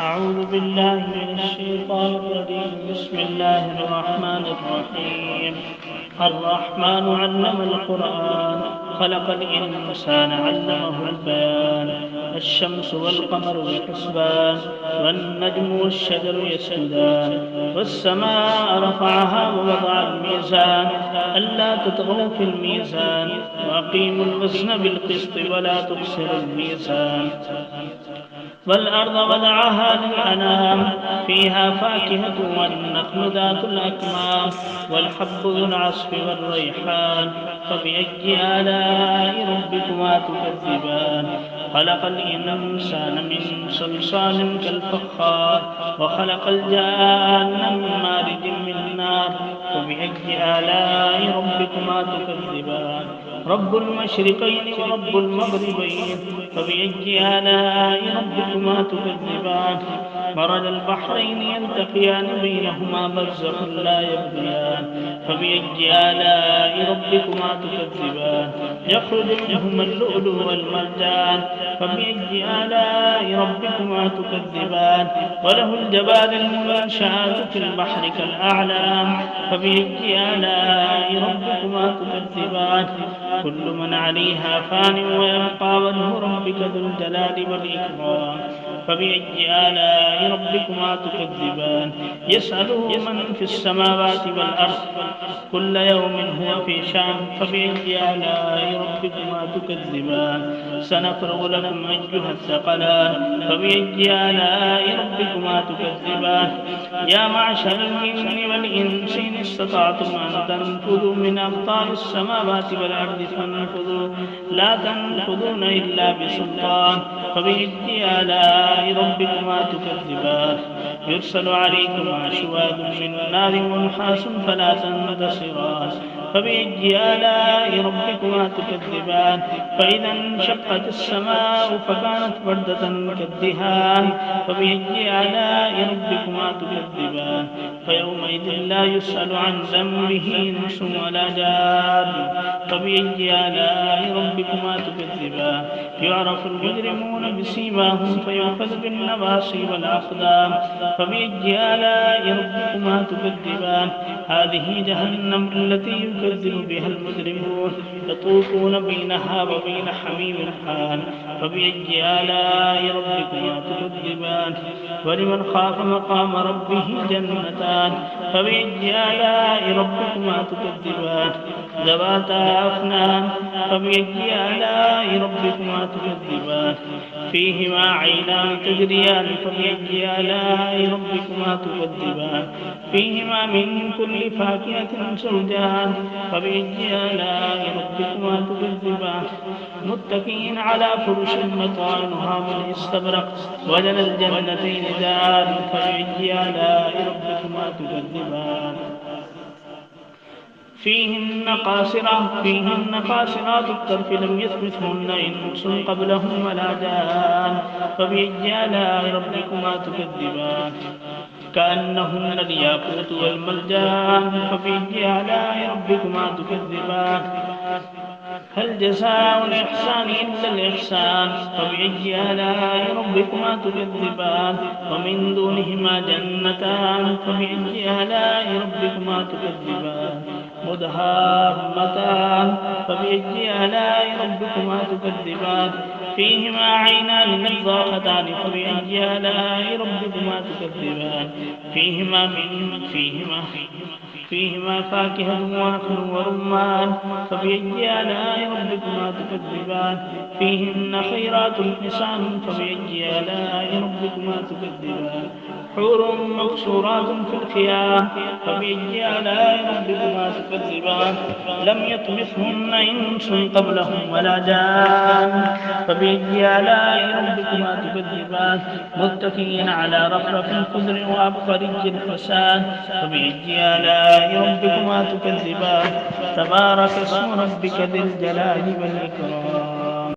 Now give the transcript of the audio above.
أعوذ بالله من الشيطان الرجيم. بسم الله الرحمن الرحيم. الرحمن علم القرآن، خلق الإنسان علمه البيان. الشمس والقمر بحسبان، والنجم والشجر يسجدان، والسماء رفعها ووضع الميزان ألا تطغوا في الميزان، وأقيموا الوزن بالقسط ولا تخسروا الميزان. والأرض وضعها للأنام، فيها فاكهة والنخل ذات الأكمام، والحب ذو العصف والريحان. فبأي آلاء ربكما تكذبان؟ خلق الإنسان من صلصال كالفخار، وخلق الجان من مارج من نار. فبأي آلاء ربكما تكذبان؟ رب المشرقين ورب المغربين. فبأي آلاء ربكما تكذبان؟ مرج البحرين يلتقيان بينهما برزخ لا يبغيان. فبأي آلاء ربكما تكذبان؟ يخرج منهما اللؤلؤ والمرجان. فبأي آلاء ربكما تكذبان؟ وله الجبال المنشآت في البحر كالأعلام. فبأي آلاء ربكما تكذبان؟ كل من عليها فان ويبقى وجه ربك ذو الجلال والإكرام. فبأي آلاء ربكما تكذبان؟ يسأله من في السماوات والأرض كل يوم هو في شأن. فبأي آلاء ربكما تكذبان؟ سنفرغ لكم أيها الثقلان. فبأي آلاء ربكما تكذبان؟ يا معشر الجن والإنس إن استطعتم أن تنفذوا من أقطار السماوات والأرض فانفذوا، لا تنفذون إلا بسلطان. فبأي آلاء ربكما تكذبان؟ يرسل عليكما شواظ من نار ونحاس فلا تنتصران. فبأي آلاء ربكما تكذبان؟ فإذا انشقت السماء فكانت وردة كالدهان. فبأي آلاء ربكما تكذبان؟ فيومئذ لا يسأل عن ذنبه إنس ولا جان. فبأي آلاء ربكما تكذبان؟ يعرف المجرمون بسيماهم فيؤخذ بالنواصي والأقدام. فبأي آلاء ربكما تكذبان؟ هذه جهنم التي يكذب بها المجرمون، يطوفون بينها وبين حميم حان. فبأي آلاء ربكما تكذبان؟ ولمن خاف مقام ربه جنتان. فبأي آلاء ربكما تكذبان؟ ذواتا أفنان. فبأي آلاء ربكما تكذبان؟ فيهما عينان تجريان. فبأي آلاء ربكما تكذبان؟ فيهما من كل فاكهة زوجان. فبأي آلاء ربكما تكذبان؟ متكئين على فرش مطاعنها من استبرق، وجنى الجنتين دان. فبأي آلاء ربكما تكذبان؟ فيهن قاصرات الطرف لم يطمثهن إنس قبلهم ولا جان. فبأي آلاء ربكما تكذبان؟ كأنهن الياقوت والمرجان. فبأي آلاء ربكما تكذبان؟ هل جزاء الإحسان إلا الإحسان؟ فبأي آلاء ربكما تكذبان؟ ومن دونهما جنتان. فبأي آلاء ربكما تكذبان؟ مدهامتان. فبأي آلاء ربكما تكذبان؟ فيهما عينان نضاختان. فبأي آلاء ربكما تكذبان؟ فيهما فاكهة ونخل ورمان. فبأي آلاء ربكما تكذبان؟ فيهن خيرات حسان. فبأي آلاء ربكما تكذبان؟ حور مقصورات في الخيام. فبأي آلاء ربكما تكذبان؟ لم يطمثهن إنس قبلهم ولا جان. فبأي آلاء ربكما تكذبان؟ متكئين على رفرف خضر وعبقري حسان. فبأي آلاء ربكما تكذبان؟ تبارك اسم ربك ذي الجلال والإكرام.